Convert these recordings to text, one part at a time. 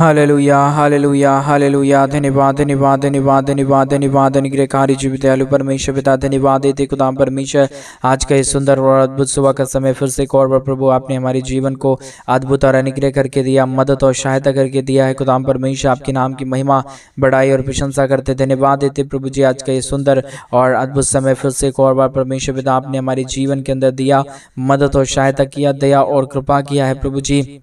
Hallelujah hallelujah hallelujah. धन्यवाद धन्यवाद धन्यवाद धन्यवाद धन्यवाद। अनुग्रहकारी जीवित दयालु परमेश्वर पिता, धन्यवाद देते खुदा परमेश्वर आज का ये सुंदर और अद्भुत सुबह का समय फिर से एक और बार प्रभु आपने हमारे जीवन को अद्भुत और अनुग्रह करके दिया, मदद और सहायता करके दिया है। खुदा परमेश्वर आपके नाम की महिमा बढ़ाई और प्रशंसा करते धन्यवाद देते प्रभु जी। आज का ये सुंदर और अद्भुत समय फिर से एक और बार परमेश्वर पिता आपने हमारे जीवन के अंदर दिया, मदद और सहायता किया, दया और कृपा किया है प्रभु जी।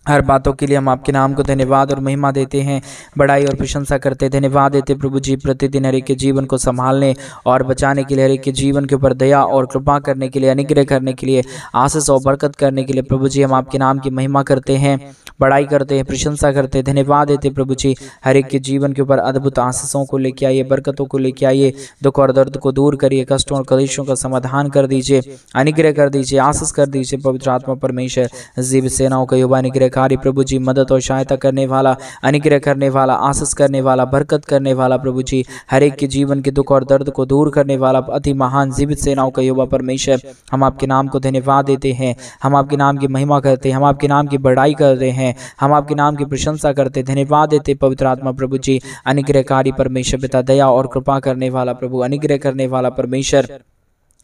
हर बातों के लिए हम आपके नाम को धन्यवाद और महिमा देते हैं, बड़ाई और प्रशंसा करते धन्यवाद देते प्रभु जी। प्रतिदिन हर एक के जीवन को संभालने और बचाने के लिए, हर एक के जीवन के ऊपर दया और कृपा करने के लिए, अनुग्रह करने के लिए, आशीष और बरकत करने के लिए प्रभु जी हम आपके नाम की महिमा करते हैं, बड़ाई करते हैं, प्रशंसा करते हैं, धन्यवाद देते प्रभु जी। हर एक के जीवन के ऊपर अद्भुत आशीषों को लेके आइए, बरकतों को लेके आइए, दुख और दर्द को दूर करिए, कष्टों और कलेशों का समाधान कर दीजिए, अनुग्रह कर दीजिए, आशीष कर दीजिए। पवित्र आत्मा परमेश्वर जीव सेनाओं का युवा अनुग्रहकारी प्रभु जी, मदद और सहायता करने वाला, अनुग्रह करने वाला, आशीष करने वाला, बरकत करने वाला प्रभु जी, हर एक के जीवन के दुख और दर्द को दूर करने वाला अति महान जीवित सेनाओं का युवा परमेश्वर, हम आपके नाम को धन्यवाद देते हैं, हम आपके नाम की महिमा करते हैं, हम आपके नाम की बड़ाई करते हैं, हम आपके नाम की प्रशंसा करते धन्यवाद देते पवित्र आत्मा प्रभु जी। अनुग्रहकारी परमेश्वर पिता, दया और कृपा करने वाला प्रभु, अनुग्रह करने वाला परमेश्वर,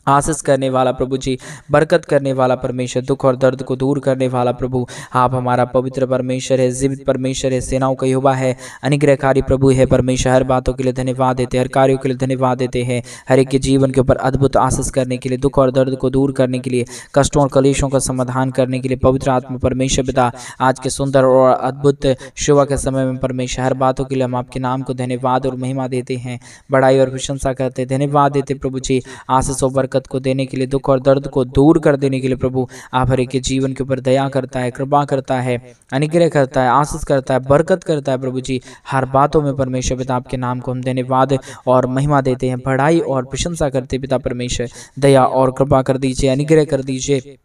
आशीष करने वाला प्रभु जी, बरकत करने वाला परमेश्वर, दुख और दर्द को दूर करने वाला प्रभु, आप हमारा पवित्र परमेश्वर है, जीवित परमेश्वर है, सेनाओं का युवा है, अनुग्रहकारी प्रभु है परमेश्वर। हर बातों के लिए धन्यवाद देते, हर कार्यों के लिए धन्यवाद देते हैं, हर एक के जीवन के ऊपर अद्भुत आशीष करने के लिए, दुख और दर्द को दूर करने के लिए, कष्टों और कलेशों का समाधान करने के लिए पवित्र आत्मा परमेश्वर पिता आज के सुंदर और अद्भुत शुभ के समय में परमेश्वर, हर बातों के लिए हम आपके नाम को धन्यवाद और महिमा देते हैं, बड़ाई और प्रशंसा करते धन्यवाद देते प्रभु जी। आशीष और बरकत को देने के लिए, दुख और दर्द को दूर कर देने के लिए प्रभु आप हर एक के जीवन के ऊपर दया करता है, कृपा करता है, अनुग्रह करता है, आशीष करता है, बरकत करता है प्रभु जी। हर बातों में परमेश्वर पिता आपके नाम को हम धन्यवाद और महिमा देते हैं, बड़ाई और प्रशंसा करते पिता परमेश्वर, दया और कृपा कर दीजिए, अनुग्रह कर दीजिए,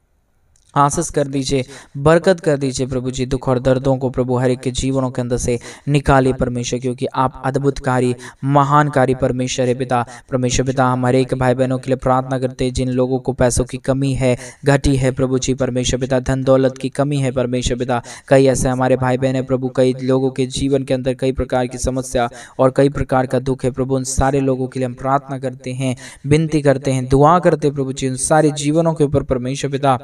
आशीष कर दीजिए, बरकत कर दीजिए प्रभु जी। दुख और दर्दों को प्रभु हर एक के जीवनों के अंदर से निकालिए परमेश्वर, क्योंकि आप अद्भुतकारी महानकारी परमेश्वर है पिता परमेश्वर पिता। हम हर एक भाई बहनों के लिए प्रार्थना करते हैं जिन लोगों को पैसों की कमी है, घटी है प्रभु जी परमेश्वर पिता, धन दौलत की कमी है परमेश्वर पिता। कई ऐसे हमारे भाई बहन है प्रभु, कई लोगों के जीवन के अंदर कई प्रकार की समस्या और कई प्रकार का दुख है प्रभु, उन सारे लोगों के लिए हम प्रार्थना करते हैं, विनती करते हैं, दुआ करते हैं प्रभु जी। उन सारे जीवनों के ऊपर परमेश्वर पिता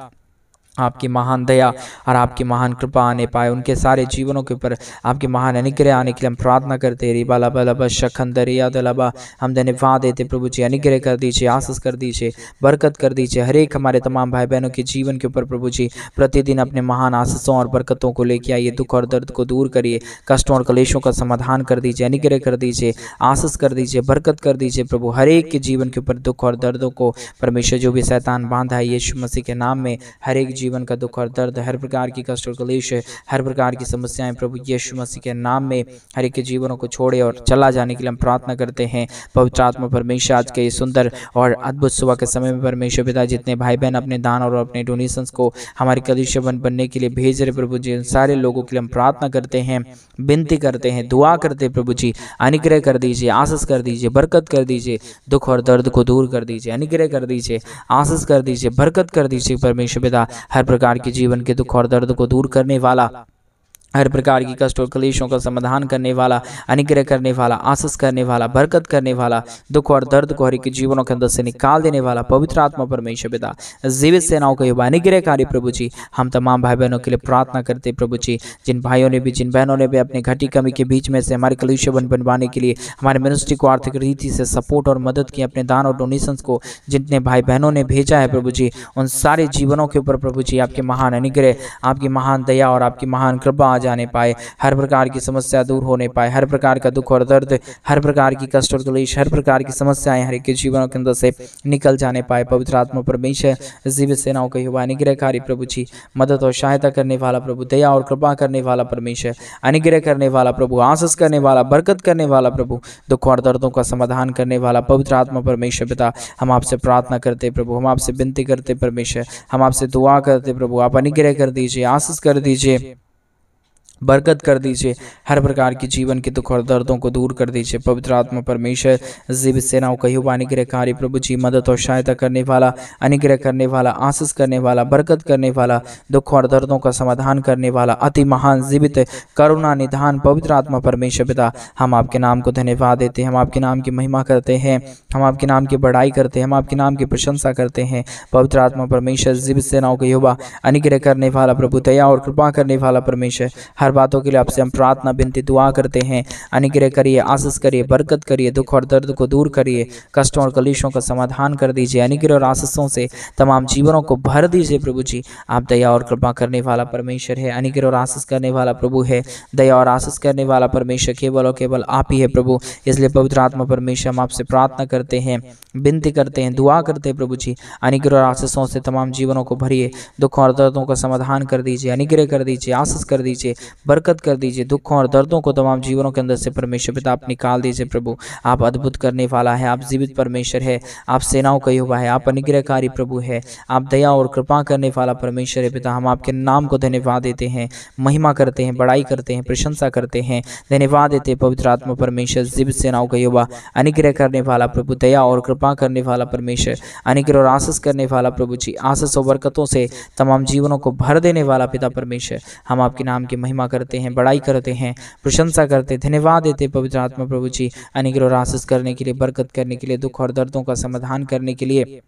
आपकी महान दया और आपकी महान कृपा आने पाए, उनके सारे जीवनों के ऊपर आपके महान अनुग्रह आने के लिए हम प्रार्थना करते हैं। रिबाला बलबा शखंदरिया दलबा, हम धन्यवाद देते प्रभु जी, अनुग्रह कर दीजिए, आशीष कर दीजिए, बरकत कर दीजिए हर एक हमारे तमाम भाई बहनों के जीवन के ऊपर प्रभु जी। प्रतिदिन अपने महान आशीषों और बरकतों को लेके आइए, दुख और दर्द को दूर करिए, कष्टों और कलेशों का समाधान कर दीजिए, अनुग्रह कर दीजिए, आशीष कर दीजिए, बरकत कर दीजिए प्रभु। हर एक के जीवन के ऊपर दुख और दर्दों को परमेश्वर जो भी शैतान बांधा है यीशु मसीह के नाम में, हर एक जीवन का दुख और दर्द, हर प्रकार की कष्ट और क्लेश, हर प्रकार की समस्याएं प्रभु यीशु मसीह के नाम में हर एक के जीवनों को छोड़े और चला जाने के लिए हम प्रार्थना करते हैं। पवित्र आत्मा परमेश्वर आज के ये सुंदर और अद्भुत सुबह के समय में परमेश्वर पिता जितने भाई बहन अपने दान और अपने डोनेशंस को हमारे कलीसिया बनने के लिए भेज रहे प्रभु जी, उन सारे लोगों के लिए हम प्रार्थना करते हैं, विनती करते हैं, दुआ करते हैं प्रभु जी। अनुग्रह कर दीजिए, आशीष कर दीजिए, बरकत कर दीजिए, दुख और दर्द को दूर कर दीजिए, अनुग्रह कर दीजिए, आशीष कर दीजिए, बरकत कर दीजिए परमेश्वर पिता। हर प्रकार की जीवन के दुख और दर्द को दूर करने वाला, हर प्रकार की कष्ट और क्लेशों का समाधान करने वाला, अनुग्रह करने वाला, आशीष करने वाला, बरकत करने वाला, दुख और दर्द को हर एक जीवनों के अंदर से निकाल देने वाला पवित्र आत्मा परमेश्वर पिता जीवित सेनाओं का युवा अनुग्रहकारी प्रभु जी। हम तमाम भाई बहनों के लिए प्रार्थना करते प्रभु जी, जिन भाइयों ने भी जिन बहनों ने भी अपने घटी कमी के बीच में से हमारे कलीसिया बनवाने के लिए हमारे मिनिस्ट्री को आर्थिक रीति से सपोर्ट और मदद की, अपने दान और डोनेशंस को जितने भाई बहनों ने भेजा है प्रभु जी, उन सारे जीवनों के ऊपर प्रभु जी आपके महान अनुग्रह, आपकी महान दया और आपकी महान कृपा जाने पाए, हर प्रकार की समस्या दूर होने पाए, हर प्रकार का दुख और दर्द, हर प्रकार की कष्ट और क्लेश, हर प्रकार की समस्याएं हर एक के जीवनों के अंदर से निकल जाने पाए। पवित्र आत्मा परमेश्वर जीवित सेनाओं का युवा अनुग्रहकारी प्रभु जी, मदद और सहायता करने वाला प्रभु, दया और कृपा करने वाला परमेश्वर, अनुग्रह करने वाला प्रभु, आशीष करने वाला, बरकत करने वाला प्रभु, दुख और दर्दों का समाधान करने वाला पवित्र आत्मा परमेश्वर पिता। हम आपसे प्रार्थना करते प्रभु, हम आपसे विनती करते परमेश्वर, हम आपसे दुआ करते प्रभु, आप अनुग्रह कर दीजिए, आशीष कर दीजिए, बरकत कर दीजिए, हर प्रकार की जीवन के दुख और दर्दों को दूर कर दीजिए। पवित्र आत्मा परमेश्वर जीवित सेनाओं का युवा अनुग्रहकारी प्रभु जी, मदद और सहायता करने वाला, अनुग्रह करने वाला, आशीष करने वाला, बरकत करने वाला, दुख और दर्दों का समाधान करने वाला, अति महान जीवित करुणा निधान पवित्र आत्मा परमेश्वर पिता, हम आपके नाम को धन्यवाद देते हैं, हम आपके नाम की महिमा करते हैं, हम आपके नाम की बड़ाई करते हैं, हम आपके नाम की प्रशंसा करते हैं। पवित्र आत्मा परमेश्वर जीवित सेनाओं का युवा अनुग्रह करने वाला प्रभु, दया और कृपा करने वाला परमेश्वर, हर बातों के लिए आपसे हम प्रार्थना विनती दुआ करते हैं। अनुग्रह करिए, आशीष करिए, बरकत करिए, दुख और दर्द को दूर करिए, कष्टों और कलेशों का समाधान कर दीजिए। अनुग्रह और आशीषों से तमाम जीवनों को भर दीजिए प्रभु जी। आप दया और कृपा करने वाला परमेश्वर है, अनुग्रह और आशीष करने वाला प्रभु है, दया और आशीष करने वाला परमेश्वर केवल और केवल आप ही है प्रभु। इसलिए पवित्र आत्मा परमेश्वर हम आपसे प्रार्थना करते हैं, विनती करते हैं, दुआ करते हैं प्रभु जी। अनुग्रह और आशीषों से तमाम जीवनों को भरिए, दुख और दर्दों का समाधान कर दीजिए, अनुग्रह कर दीजिए, आशीष कर दीजिए, बरकत कर दीजिए। दुखों और दर्दों को तमाम जीवनों के अंदर से परमेश्वर पिता आप निकाल दीजिए प्रभु। आप अद्भुत करने वाला है, आप जीवित परमेश्वर है, आप सेनाओं का युवा है, आप अनुग्रहकारी प्रभु है, आप दया और कृपा करने वाला परमेश्वर है पिता। हम आपके नाम को धन्यवाद देते हैं, महिमा करते हैं, बड़ाई करते हैं, प्रशंसा करते हैं, धन्यवाद देते हैं पवित्र आत्मा परमेश्वर जीवित सेनाओं का युवा अनुग्रह करने वाला प्रभु, दया और कृपा करने वाला परमेश्वर, अनुग्रह और आशीष करने वाला प्रभु जी, आशीष और बरकतों से तमाम जीवनों को भर देने वाला पिता परमेश्वर। हम आपके नाम की महिमा करते हैं, बड़ाई करते हैं, प्रशंसा करते हैं, धन्यवाद देते हैं पवित्र आत्मा प्रभु जी, अनुग्रह और आशीष करने के लिए, बरकत करने के लिए, दुख और दर्दों का समाधान करने के लिए,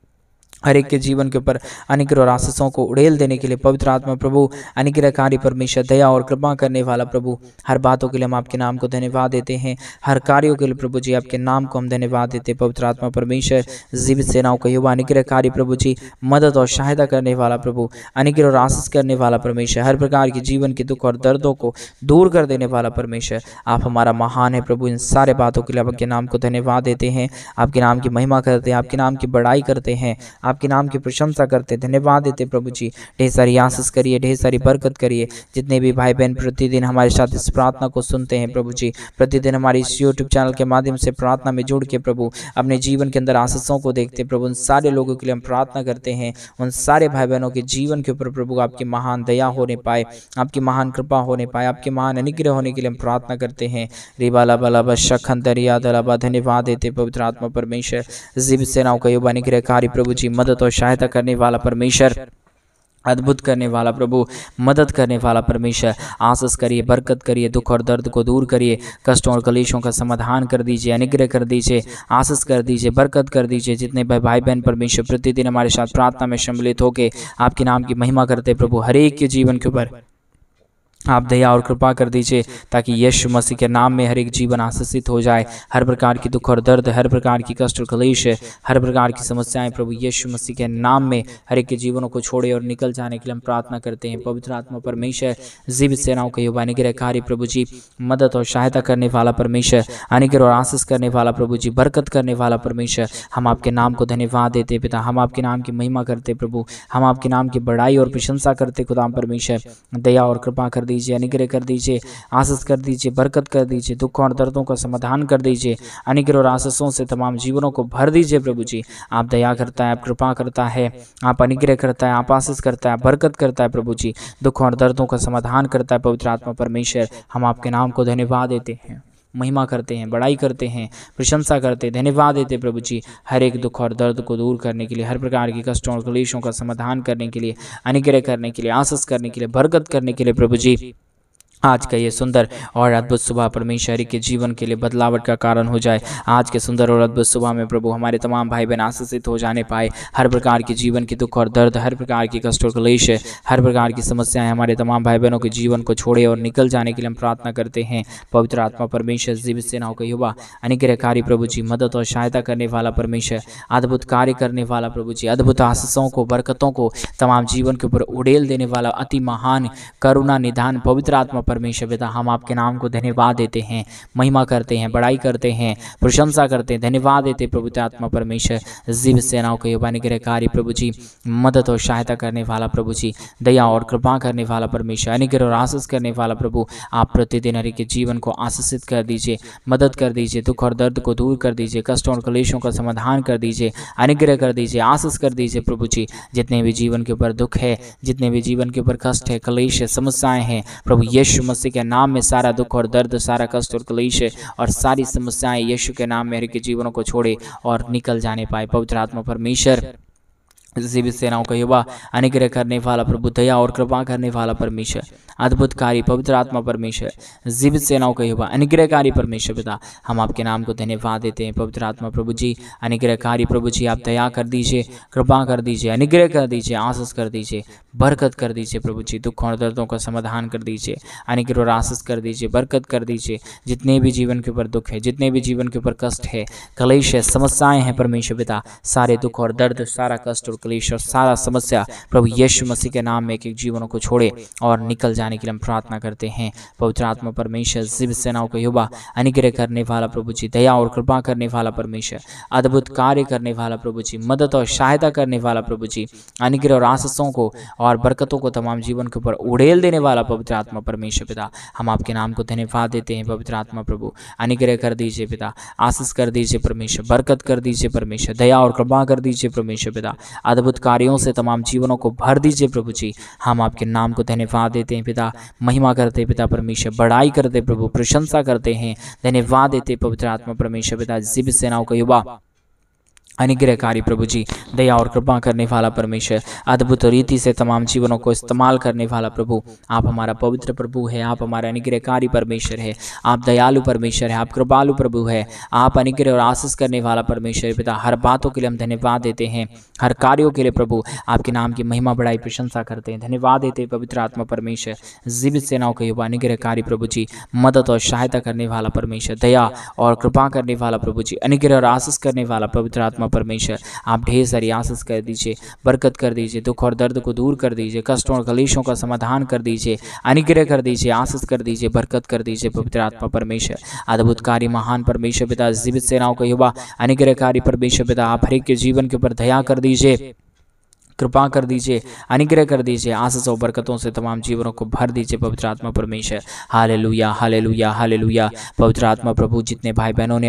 हर एक के जीवन के ऊपर अनुग्रह और आशीषों को उड़ेल देने के लिए पवित्र आत्मा प्रभु, अनुग्रहकारी परमेश्वर, दया और कृपा करने वाला प्रभु, हर बातों के लिए हम आपके नाम को धन्यवाद देते हैं, हर कार्यों के लिए प्रभु जी आपके नाम को हम धन्यवाद देते हैं। पवित्र आत्मा परमेश्वर जीवित सेनाओं का युवा अनुग्रहकारी प्रभु जी, मदद और सहायता करने वाला प्रभु, अनुग्रह और आशीष करने वाला परमेश्वर, हर प्रकार के जीवन के दुख और दर्दों को दूर कर देने वाला परमेश्वर, आप हमारा महान है प्रभु। इन सारे बातों के लिए आपके नाम को धन्यवाद देते हैं, आपके नाम की महिमा करते हैं, आपके नाम की बड़ाई करते हैं, आपके नाम की प्रशंसा करते, धन्यवाद देते प्रभु जी। ढेर सारी आशीष करिए, ढेर सारी बरकत करिए। जितने भी भाई बहन प्रतिदिन हमारे साथ इस प्रार्थना को सुनते हैं प्रभु जी, प्रतिदिन हमारे इस यूट्यूब चैनल के माध्यम से प्रार्थना में जुड़ के प्रभु अपने जीवन के अंदर आशीषों को देखते प्रभु, उन सारे लोगों के लिए हम प्रार्थना करते हैं, उन सारे भाई बहनों के जीवन के ऊपर प्रभु आपकी महान दया होने पाए, आपकी महान कृपा होने पाए, आपके महान अनुग्रह होने के लिए हम प्रार्थना करते हैं। रिबाला बला शखंदरिया दलाबा, धन्यवाद देते पवित्र आत्मा परमेश्वर जीवित सेनाओं का युवा अनुग्रहकारी प्रभु जी, मदद और सहायता करने वाला परमेश्वर, अद्भुत करने वाला प्रभु, मदद करने वाला परमेश्वर, आशीष करिए, बरकत करिए, दुख और दर्द को दूर करिए, कष्टों और कलेशों का समाधान कर दीजिए, अनुग्रह कर दीजिए, आशीष कर दीजिए, बरकत कर दीजिए। जितने भाई बहन परमेश्वर प्रतिदिन हमारे साथ प्रार्थना में सम्मिलित होकर आपके नाम की महिमा करते प्रभु, हर एक के जीवन के ऊपर आप दया और कृपा कर दीजिए, ताकि यीशु मसीह के नाम में हर एक जीवन आशीषित हो जाए। हर प्रकार की दुख और दर्द, हर प्रकार की कष्ट और क्लेश, हर प्रकार की समस्याएं प्रभु यीशु मसीह के नाम में हर एक के जीवनों को छोड़े और निकल जाने के लिए हम प्रार्थना करते हैं। पवित्र आत्मा परमेश्वर जीवित सेनाओं का युवा अनुग्रहकारी प्रभु जी, मदद और सहायता करने वाला परमेश्वर, अनुग्रह और आशीष करने वाला प्रभु जी, बरकत करने वाला परमेश्वर, हम आपके नाम को धन्यवाद देते पिता, हम आपके नाम की महिमा करते प्रभु, हम आपके नाम की बड़ाई और प्रशंसा करते खुदा परमेश्वर। दया और कृपा कर दीजिए, अनुग्रह कर दीजिए, आशीष कर दीजिए, बरकत कर दीजिए, दुखों और दर्दों का समाधान कर दीजिए, अनुग्रह और आशीषों से तमाम जीवनों को भर दीजिए प्रभु जी। आप दया करता है, आप कृपा करता है, आप अनुग्रह करता है, आप आशीष करता है, बरकत करता है प्रभु जी, दुखों और दर्दों का समाधान करता है पवित्र आत्मा परमेश्वर। हम आपके नाम को धन्यवाद देते हैं, महिमा करते हैं, बड़ाई करते हैं, प्रशंसा करते हैं, धन्यवाद देते प्रभु जी, हर एक दुख और दर्द को दूर करने के लिए, हर प्रकार की कष्टों और क्लेशों का समाधान करने के लिए, अनुग्रह करने के लिए, आशीष करने के लिए, बरकत करने के लिए प्रभु जी। आज का ये सुंदर और अद्भुत सुबह परमेश्वर के जीवन के लिए बदलावट का कारण हो जाए। आज के सुंदर और अद्भुत सुबह में प्रभु हमारे तमाम भाई बहन आशीषित हो जाने पाए। हर प्रकार की जीवन की दुख और दर्द, हर प्रकार की कष्ट और क्लेश, हर प्रकार की समस्याएं हमारे तमाम भाई बहनों के जीवन को छोड़े और निकल जाने के लिए हम प्रार्थना करते हैं। पवित्र आत्मा परमेश्वर जीवित सेनाओं का युवा अनुग्रहकारी प्रभु जी, मदद और सहायता करने वाला परमेश्वर, अद्भुत कार्य करने वाला प्रभु जी, अद्भुत आशीषों को, बरकतों को तमाम जीवन के ऊपर उड़ेल देने वाला अति महान करुणा निधान पवित्र आत्मा परमेश्वर पिता, हम आपके नाम को धन्यवाद देते हैं, महिमा करते हैं, बड़ाई करते हैं, प्रशंसा करते हैं, धन्यवाद देते पवित्र आत्मा परमेश्वर जीवित सेनाओं के युवा अनुग्रहकारी प्रभु जी, मदद और सहायता करने वाला प्रभु जी, दया और कृपा करने वाला परमेश्वर, अनुग्रह और आशीष करने वाला प्रभु। आप प्रतिदिन हर एक के जीवन को आशीषित कर दीजिए, मदद कर दीजिए, दुख और दर्द को दूर कर दीजिए, कष्टों और क्लेशों का समाधान कर दीजिए, अनुग्रह कर दीजिए, आशीष कर दीजिए प्रभु जी। जितने भी जीवन के ऊपर दुख है, जितने भी जीवन के ऊपर कष्ट है, क्लेश है, समस्याएं हैं प्रभु यीशु यीशु मसीह के नाम में सारा दुख और दर्द, सारा कष्ट और क्लेश और सारी समस्याएं यीशु के नाम में हर एक के जीवनों को छोड़े और निकल जाने पाए। पवित्र आत्मा परमेश्वर, जीवित सेनाओं का युवा, अनुग्रह करने वाला प्रभु, दया और कृपा करने वाला परमेश्वर, अद्भुतकारी पवित्र आत्मा परमेश्वर, जीवित सेनाओं का युवा, अनुग्रहकारी परमेश्वर पिता, हम आपके नाम को धन्यवाद देते हैं। पवित्र आत्मा प्रभु जी, अनुग्रहकारी प्रभु जी, आप दया कर दीजिए, कृपा कर दीजिए, अनुग्रह कर दीजिए, आशीष कर दीजिए, बरकत कर दीजिए प्रभु जी, दुख और दर्दों का समाधान कर दीजिए, अनुग्रह और आशीष कर दीजिए, बरकत कर दीजिए। जितने भी जीवन के ऊपर दुख है, जितने भी जीवन के ऊपर कष्ट है, क्लेश है, समस्याएं हैं परमेश्वर पिता, सारे दुख और दर्द, सारा कष्ट और क्लेश और सारा समस्या प्रभु यीशु मसीह के नाम में एक एक जीवनों को छोड़े और निकल जाने के लिए हम प्रार्थना करते हैं। पवित्र आत्मा परमेश्वर, जीवित सेनाओं का युवा, अनुग्रह करने वाला प्रभु जी, दया और कृपा करने वाला परमेश्वर, अद्भुत कार्य करने वाला प्रभु जी, मदद और सहायता करने वाला प्रभु जी, अनुग्रह और आशीषों को और बरकतों को तमाम जीवन के ऊपर उड़ेल देने वाला पवित्र आत्मा परमेश्वर पिता, हम आपके नाम को धन्यवाद देते हैं। पवित्र आत्मा प्रभु, अनुग्रह कर दीजिए पिता, आशीष कर दीजिए परमेश्वर, बरकत कर दीजिए परमेश्वर, दया और कृपा कर दीजिए परमेश्वर पिता, अद्भुत कार्यों से तमाम जीवनों को भर दीजिए प्रभु जी। हम आपके नाम को धन्यवाद देते हैं पिता, महिमा करते हैं पिता परमेश्वर, बड़ाई करते प्रभु, प्रशंसा करते हैं, धन्यवाद देते पवित्र आत्मा परमेश्वर पिता, जीवित सेनाओं का युवा, अनुग्रहकारी प्रभु जी, दया और कृपा करने वाला परमेश्वर, अद्भुत रीति से तमाम जीवनों को इस्तेमाल करने वाला प्रभु, आप हमारा पवित्र प्रभु है, आप हमारा अनुग्रहकारी परमेश्वर है, आप दयालु परमेश्वर है, आप कृपालु प्रभु है, आप अनुग्रह और आशीष करने वाला परमेश्वर पिता। हर बातों के लिए हम धन्यवाद देते हैं, हर कार्यों के लिए प्रभु आपके नाम की महिमा बड़ाई प्रशंसा करते हैं, धन्यवाद देते हैं पवित्र आत्मा परमेश्वर, जीवित सेनाओं का युवा, अनुग्रहकारी प्रभु जी, मदद और सहायता करने वाला परमेश्वर, दया और कृपा करने वाला प्रभु जी, अनुग्रह और आशीष करने वाला पवित्र आत्मा परमेश्वर, आप ढेर सारी आशीष कर दीजिए, बरकत कर दीजिए, दुख और दर्द को दूर कर दीजिए, कष्टों और क्लेशों का समाधान कर दीजिए, अनुग्रह कर दीजिए, आशीष कर दीजिए, बरकत कर दीजिए पवित्र आत्मा परमेश्वर, अद्भुतकारी महान परमेश्वर पिता, जीवित सेनाओं का युवा, अनुग्रहकारी परमेश्वर पिता, आप हर एक के जीवन के ऊपर दया कर दीजिए, कृपा कर दीजिए, अनुग्रह कर दीजिए, आशीष और बरकतों से तमाम जीवनों को भर दीजिए पवित्र आत्मा परमेश्वर। Hallelujah hallelujah hallelujah. पवित्र आत्मा प्रभु, जितने भाई बहनों ने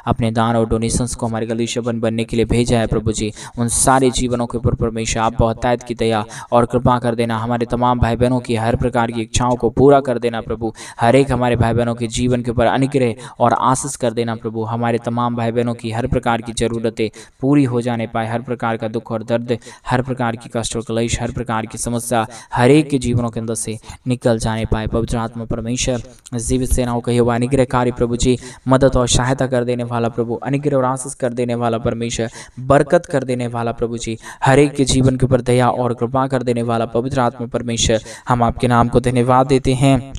अपने दान और डोनेशंस को हमारे गलीशबन बनने के लिए भेजा है प्रभु जी, उन सारे जीवनों के ऊपर परमेश्वर आप बहुतायत की दया और कृपा कर देना, हमारे तमाम भाई बहनों की हर प्रकार की इच्छाओं को पूरा कर देना प्रभु, हर एक हमारे भाई बहनों के जीवन के ऊपर अनुग्रह और आशीष कर देना प्रभु, हमारे तमाम भाई बहनों की हर प्रकार की जरूरतें पूरी हो जाने पाए, हर प्रकार का दुख और दर्द, हर प्रकार की कष्ट और क्लेश, हर प्रकार की समस्या हर एक के जीवनों के अंदर से निकल जाने पाए। पवित्र आत्मा परमेश्वर, जीवित सेनाओं का युवा, अनुग्रहकारी प्रभु जी, मदद और सहायता कर देने वाला प्रभु, अनुग्रह और आशीष कर देने वाला परमेश्वर, बरकत कर देने वाला प्रभु जी, हर एक के जीवन के ऊपर दया और कृपा कर देने वाला पवित्र आत्मा परमेश्वर, हम आपके नाम को धन्यवाद देते हैं,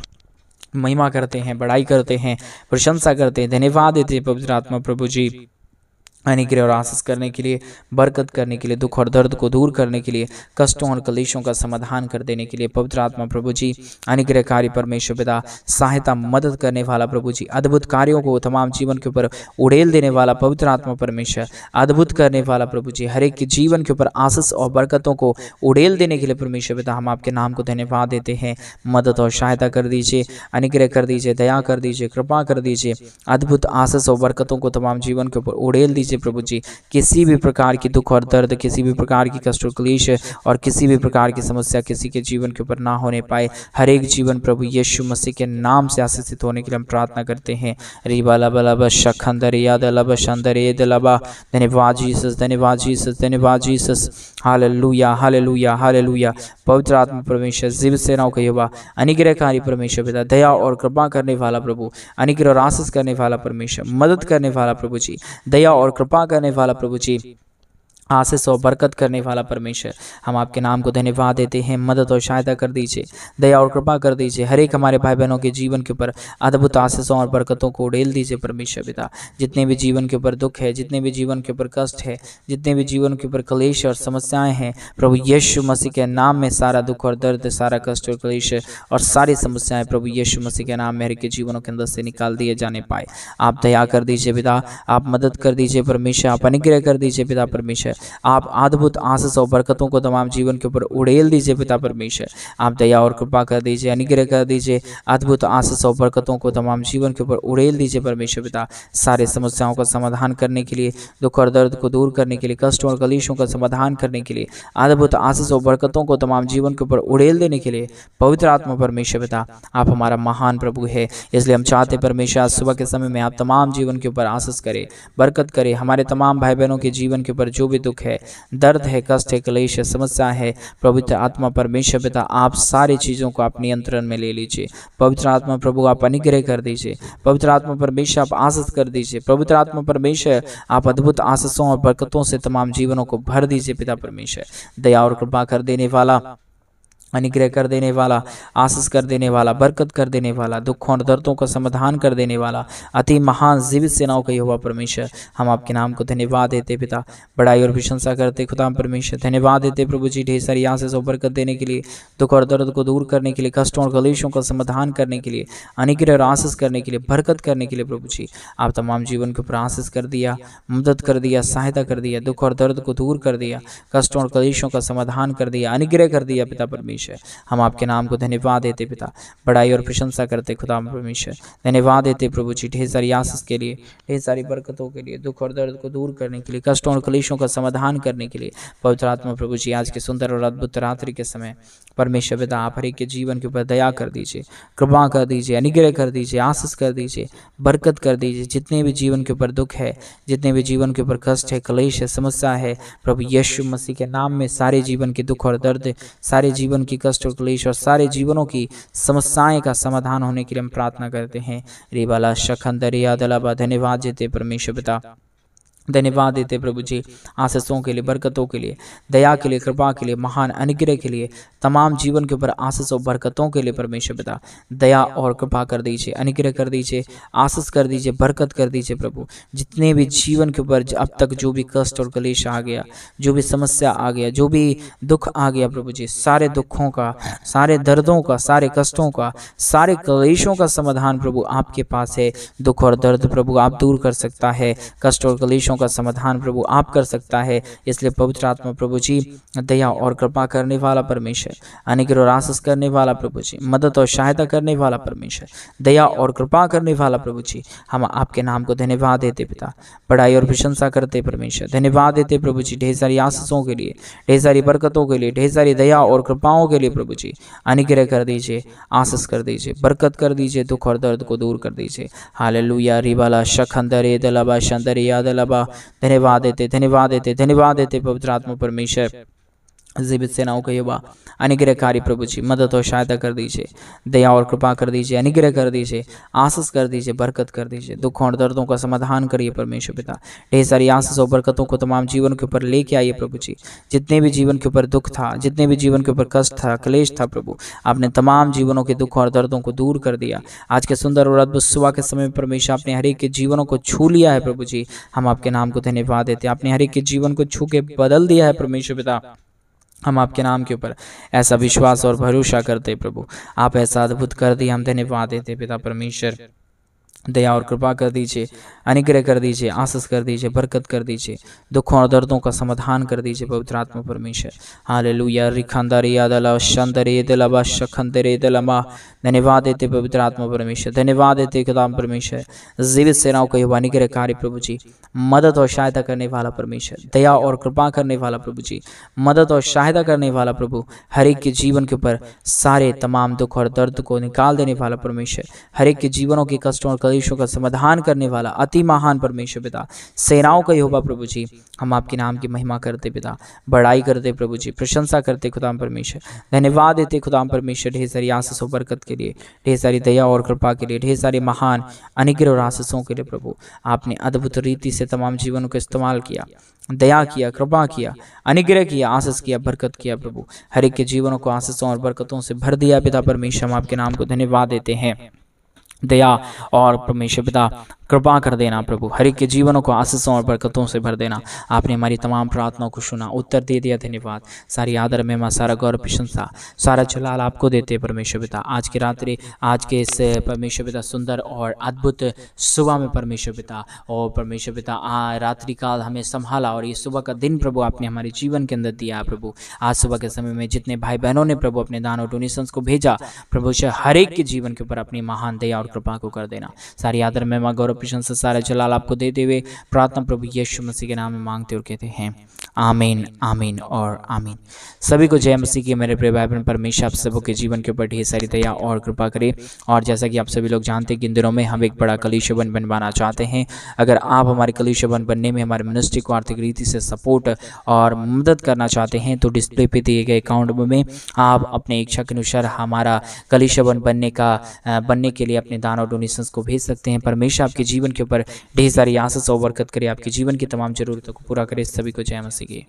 महिमा करते हैं, बड़ाई करते हैं, प्रशंसा करते हैं, धन्यवाद देते हैं पवित्र आत्मा प्रभु जी, अनुग्रह और आशीष करने के लिए, बरकत करने के लिए, दुख और दर्द को दूर करने के लिए, कष्टों और क्लेशों का समाधान कर देने के लिए पवित्र आत्मा प्रभु जी, अनुग्रहकारी परमेश्वर पिता, सहायता मदद करने वाला प्रभु जी, अद्भुत कार्यों को तमाम जीवन के ऊपर उड़ेल देने वाला पवित्र आत्मा परमेश्वर, अद्भुत करने वाला प्रभु जी, हर एक के जीवन के ऊपर आशीष और बरकतों को उड़ेल देने के लिए परमेश्वर पिता, हम आपके नाम को धन्यवाद देते हैं। मदद और सहायता कर दीजिए, अनुग्रह कर दीजिए, दया कर दीजिए, कृपा कर दीजिए, अद्भुत आशीष और बरकतों को तमाम जीवन के ऊपर उड़ेल दीजिए प्रभु जी। किसी भी प्रकार की दुख और दर्द, किसी भी प्रकार की कष्ट और क्लेश और किसी भी प्रकार की समस्या किसी के जीवन के ऊपर ना होने पाए, हर एक जीवन प्रभु यीशु मसीह के नाम से आशीषित होने के लिए हम प्रार्थना करते हैं। धन्यवाद जीसस, धन्यवाद जीसस, धन्यवाद जीसस। Hallelujah hallelujah hallelujah. पवित्र आत्मा परमेश्वर, जीवित सेनाओं का युवा, अनुग्रहकारी परमेश्वर पिता, दया और कृपा करने वाला प्रभु, अनुग्रह और आशीष करने वाला परमेश्वर, मदद करने वाला प्रभु जी, दया और कृपा करने वाला प्रभु जी, आशीष और बरकत करने वाला परमेश्वर, हम आपके नाम को धन्यवाद देते हैं। मदद और सहायता कर दीजिए, दया और कृपा कर दीजिए, हर एक हमारे भाई बहनों के जीवन के ऊपर अद्भुत आशीषों और बरकतों को उड़ेल दीजिए परमेश्वर पिता। जितने भी जीवन के ऊपर दुख है, जितने भी जीवन के ऊपर कष्ट है, जितने भी जीवन के ऊपर क्लेश और समस्याएं हैं प्रभु यीशु मसीह के नाम में सारा दुख और दर्द, सारा कष्ट और क्लेश और सारी समस्याएं प्रभु यीशु मसीह के नाम में हर एक के जीवनों के अंदर से निकाल दिए जाने पाए। आप दया कर दीजिए पिता, आप मदद कर दीजिए परमेश्वर, आप अनुग्रह कर दीजिए पिता परमेश्वर, आप अद्भुत आशीष और बरकतों को तमाम जीवन के ऊपर उड़ेल दीजिए पिता परमेश्वर। आप दया और कृपा कर दीजिए, अनुग्रह कर दीजिए, अद्भुत आशीष और बरकतों को तमाम जीवन के ऊपर उड़ेल दीजिए परमेश्वर पिता। सारे समस्याओं का समाधान करने के लिए, दुख और दर्द को दूर करने के लिए, कष्ट और कलेशों का समाधान करने के लिए, अद्भुत आशीष और बरकतों को तमाम जीवन के ऊपर उड़ेल देने के लिए पवित्र आत्मा परमेश्वर पिता आप हमारा महान प्रभु है। इसलिए हम चाहते परमेश्वर आज सुबह के समय में आप तमाम जीवन के ऊपर आशीष करें, बरकत करें। हमारे तमाम भाई बहनों के जीवन के ऊपर जो भी दुख है, दर्द है, कष्ट है, क्लेश है, समस्या है, पवित्र आत्मा परमेश्वर पिता आप सारी चीज़ों को आप नियंत्रण में ले लीजिए। पवित्र आत्मा प्रभु आप अनुग्रह कर दीजिए, पवित्र आत्मा परमेश्वर आप आशीष कर दीजिए, पवित्र आत्मा परमेश्वर आप अद्भुत आशीषों और बरकतों से तमाम जीवनों को भर दीजिए पिता परमेश्वर। दया और कृपा कर देने वाला, अनुग्रह कर देने वाला, आशीष कर देने वाला, बरकत कर देने वाला, दुखों और दर्दों का समाधान कर देने वाला, अति महान जीवित सेनाओं का यहोवा परमेश्वर हम आपके नाम को धन्यवाद देते पिता, बड़ाई और प्रशंसा करते खुदा परमेश्वर। धन्यवाद देते प्रभु जी ढेर सारी आशीष और बरकत देने के लिए, दुख और दर्द को दूर करने के लिए, कष्टों और कलेशों का समाधान करने के लिए, अनुग्रह और आशीष करने के लिए, बरकत करने के लिए प्रभु जी आप तमाम जीवन के ऊपर आशीष कर दिया, मदद कर दिया, सहायता कर दिया, दुख और दर्द को दूर कर दिया, कष्टों और कलेशों का समाधान कर दिया, अनुग्रह कर दिया पिता परमेश्वर। हम आपके नाम को धन्यवाद देते पिता, बड़ाई और प्रशंसा करते खुदा परमेश्वर। धन्यवाद देते प्रभु जी ढेर सारी आशीष के लिए, ढेर सारी बरकतों के लिए, दुख और दर्द को दूर करने के लिए, कष्टों और कलेशों का समाधान करने के लिए। पवित्र आत्मा प्रभु जी आज के सुंदर और अद्भुत रात्रि के समय परमेश्वर पिता आप हर एक के जीवन के ऊपर दया कर दीजिए, कृपा कर दीजिए, अनुग्रह कर दीजिए, आशीष कर दीजिए, बरकत कर दीजिए। जितने भी जीवन के ऊपर दुख है, जितने भी जीवन के ऊपर कष्ट है, क्लेश है, समस्या है, प्रभु यीशु मसीह के नाम में सारे जीवन के दुख और दर्द, सारे जीवन की कष्ट और क्लेश और सारे जीवनों की समस्याएं का समाधान होने के लिए हम प्रार्थना करते हैं। रेबाला शखंदरिया दलाबा धन्यवाद देते परमेश्वर पिता, धन्यवाद देते प्रभु जी आशीषों के लिए, बरकतों के लिए, दया के लिए, कृपा के लिए, महान अनुग्रह के लिए, तमाम जीवन के ऊपर आशीष और बरकतों के लिए परमेश्वर पिता दया और कृपा कर दीजिए, अनुग्रह कर दीजिए, आशीष कर दीजिए, बरकत कर दीजिए प्रभु। जितने भी जीवन के ऊपर अब तक जो भी कष्ट और क्लेश आ गया, जो भी समस्या आ गया, जो भी दुख आ गया प्रभु जी, सारे दुखों का, सारे दर्दों का, सारे कष्टों का, सारे क्लेशों का समाधान प्रभु आपके पास है। दुख और दर्द प्रभु आप दूर कर सकता है, कष्ट और क्लेशों का समाधान प्रभु आप कर सकता है। इसलिए पवित्र आत्मा प्रभु जी दया और कृपा करने वाला परमेश्वर, अनुग्रह और आशीष करने वाला प्रभु जी, मदद और सहायता करने वाला परमेश्वर, दया और कृपा करने वाला प्रभु जी हम आपके नाम को धन्यवाद देते पिता, बड़ाई और प्रशंसा करते परमेश्वर। धन्यवाद देते प्रभु जी ढेर सारी आशीषों के लिए, ढेर सारी बरकतों के लिए, ढेर सारी दया और कृपाओं के लिए प्रभु जी अनुग्रह कर दीजिए, आशीष कर दीजिए, बरकत कर दीजिए, दुख और दर्द को दूर कर दीजिए। हालेलुया रिबाला शखंदरे दलबा शंदरिया दलबा धन्यवाद देते, धन्यवाद देते, धन्यवाद देते पवित्र आत्मा परमेश्वर। जीवित सेनाओं का युवा अनुग्रहकारी प्रभु जी मदद और सहायता कर दीजिए, दया और कृपा कर दीजिए, अनुग्रह कर दीजिए, आशीष कर दीजिए, बरकत कर दीजिए, दुखों और दर्दों का समाधान करिए परमेश्वर पिता। ढेर सारी आशीष और बरकतों को तमाम जीवन के ऊपर लेके आइए प्रभु जी। जितने भी जीवन के ऊपर दुख था, जितने भी जीवन के ऊपर कष्ट था, क्लेश था प्रभु, आपने तमाम जीवनों के दुखों और दर्दों को दूर कर दिया। आज के सुंदर और अद्भुत सुबह के समय में परमेश्वर आपने हर एक के जीवनों को छू लिया है प्रभु जी। हम आपके नाम को धन्यवाद देते, आपने हर एक के जीवन को छू के बदल दिया है परमेश्वर पिता। हम आपके नाम के ऊपर ऐसा विश्वास और भरोसा करते प्रभु, आप ऐसा अद्भुत कर दिए, हम धन्यवाद देते पिता परमेश्वर। दया और कृपा कर दीजिए, अनुग्रह कर दीजिए, आशीष कर दीजिए, बरकत कर दीजिए, दुखों और दर्दों का समाधान कर दीजिए पवित्र आत्मा परमेश्वर। हालेलुया रिखंदरिया दला शंदरे दलबा शखंदरे दलमा धन्यवाद देते पवित्र आत्मा परमेश्वर। धन्यवाद देते खुदा परमेश्वर। जीवित सेनाओं का युवा अनुग्रहकारी प्रभु जी, मदद और सहायता करने वाला परमेश्वर, दया और कृपा करने वाला प्रभु जी, मदद और सहायता करने वाला प्रभु, हर एक के जीवन के ऊपर सारे तमाम दुख और दर्द को निकाल देने वाला परमेश्वर, हर एक के जीवनों के कष्टों और क्लेशों का समाधान करने वाला अति महान परमेश्वर पिता, सेनाओं का यहोवा प्रभु जी, हम आपके नाम की महिमा करते पिता, बड़ाई करते प्रभु जी, प्रशंसा करते खुदाम परमेश्वर। धन्यवाद देते खुदाम परमेश्वर ढेर सारी आशीष और बरकत के लिए, ढेर सारी दया और कृपा के लिए, ढेर सारी महान अनुग्रह और आशीषों के लिए प्रभु। आपने अद्भुत रीति से तमाम जीवनों को इस्तेमाल किया, दया किया, कृपा किया, अनुग्रह किया, आशीष किया, बरकत किया प्रभु। हर एक के जीवनों को आशीषों और बरकतों से भर दिया पिता परमेश्वर। हम आपके नाम को धन्यवाद देते हैं, दया और परमेश्वर पिता कृपा कर देना प्रभु, हर एक के जीवनों को आशीषों और बरकतों से भर देना। आपने हमारी तमाम प्रार्थनाओं को सुना, उत्तर दे दिया, धन्यवाद। सारी आदर महिमा, सारा गौरव प्रशंसा, सारा जलाल आपको देते परमेश्वर पिता। आज की रात्रि, आज के इस परमेश्वर पिता सुंदर और अद्भुत सुबह में परमेश्वर पिता, और परमेश्वर पिता रात्रि काल हमें संभाला, और ये सुबह का दिन प्रभु आपने हमारे जीवन के अंदर दिया प्रभु। आज सुबह के समय में जितने भाई बहनों ने प्रभु अपने दान और डोनेशंस को भेजा प्रभु, हर एक के जीवन के ऊपर अपनी महान दया और कृपा को कर देना। सारी आदर महिमा गौरव प्रशंसा सारा जलाल आपको देते हुए प्रार्थना प्रभु यीशु मसीह के नाम में मांगते और कहते हैं आमीन, आमीन और आमीन। सभी को जय मसीह की। मेरे प्रिय भाई बहन, परमेश्वर आप सबों के जीवन के ऊपर ढेर सारी दया और कृपा करे। और जैसा कि आप सभी लोग जानते हैं कि इन दिनों में हम एक बड़ा कलीसिया बनवाना चाहते हैं। अगर आप हमारे कलीसिया बनने में हमारे मिनिस्ट्री को आर्थिक रीति से सपोर्ट और मदद करना चाहते हैं तो डिस्प्ले पे दिए गए अकाउंट में आप अपने इच्छा के अनुसार हमारा कलीसिया बनने के लिए अपने दान और डोनेशंस को भेज सकते हैं। परमेश्वर आपके जीवन के ऊपर ढेर सारी आशीष और बरकत करे, आपके जीवन की तमाम जरूरतों को पूरा करे। सभी को जय मसीह की।